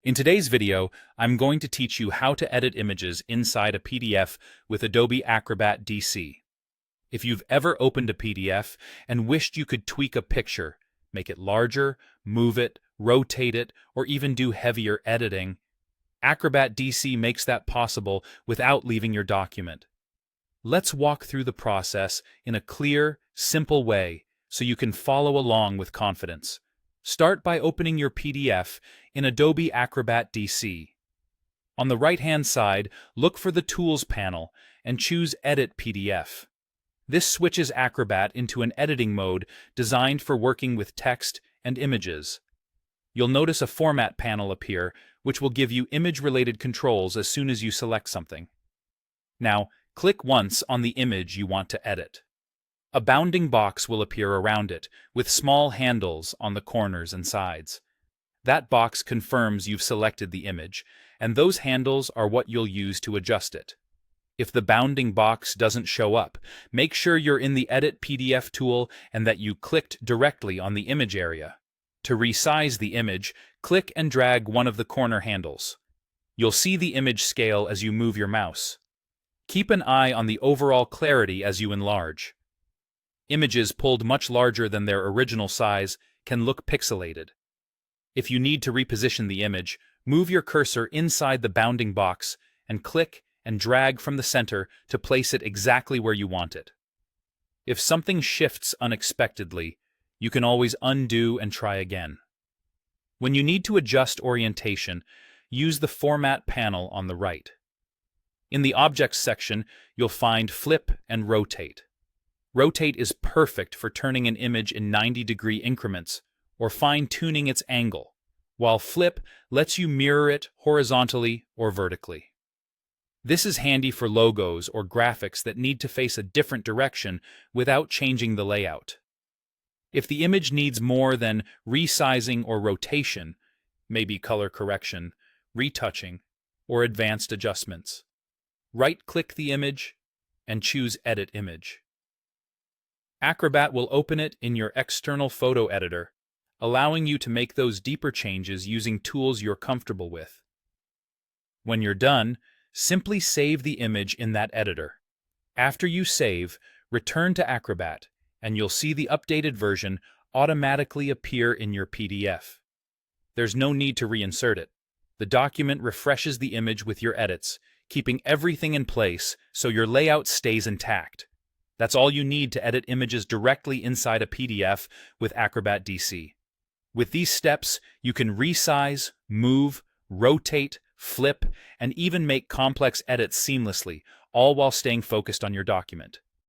In today's video, I'm going to teach you how to edit images inside a PDF with Adobe Acrobat DC. If you've ever opened a PDF and wished you could tweak a picture, make it larger, move it, rotate it, or even do heavier editing, Acrobat DC makes that possible without leaving your document. Let's walk through the process in a clear, simple way so you can follow along with confidence. Start by opening your PDF in Adobe Acrobat DC. On the right-hand side, look for the Tools panel and choose Edit PDF. This switches Acrobat into an editing mode designed for working with text and images. You'll notice a Format panel appear, which will give you image-related controls as soon as you select something. Now, click once on the image you want to edit. A bounding box will appear around it, with small handles on the corners and sides. That box confirms you've selected the image, and those handles are what you'll use to adjust it. If the bounding box doesn't show up, make sure you're in the Edit PDF tool and that you clicked directly on the image area. To resize the image, click and drag one of the corner handles. You'll see the image scale as you move your mouse. Keep an eye on the overall clarity as you enlarge. Images pulled much larger than their original size can look pixelated. If you need to reposition the image, move your cursor inside the bounding box and click and drag from the center to place it exactly where you want it. If something shifts unexpectedly, you can always undo and try again. When you need to adjust orientation, use the Format panel on the right. In the Objects section, you'll find Flip and Rotate. Rotate is perfect for turning an image in 90-degree increments or fine-tuning its angle, while Flip lets you mirror it horizontally or vertically. This is handy for logos or graphics that need to face a different direction without changing the layout. If the image needs more than resizing or rotation, maybe color correction, retouching, or advanced adjustments, right-click the image and choose Edit Image. Acrobat will open it in your external photo editor, allowing you to make those deeper changes using tools you're comfortable with. When you're done, simply save the image in that editor. After you save, return to Acrobat, and you'll see the updated version automatically appear in your PDF. There's no need to reinsert it. The document refreshes the image with your edits, keeping everything in place so your layout stays intact. That's all you need to edit images directly inside a PDF with Acrobat DC. With these steps, you can resize, move, rotate, flip, and even make complex edits seamlessly, all while staying focused on your document.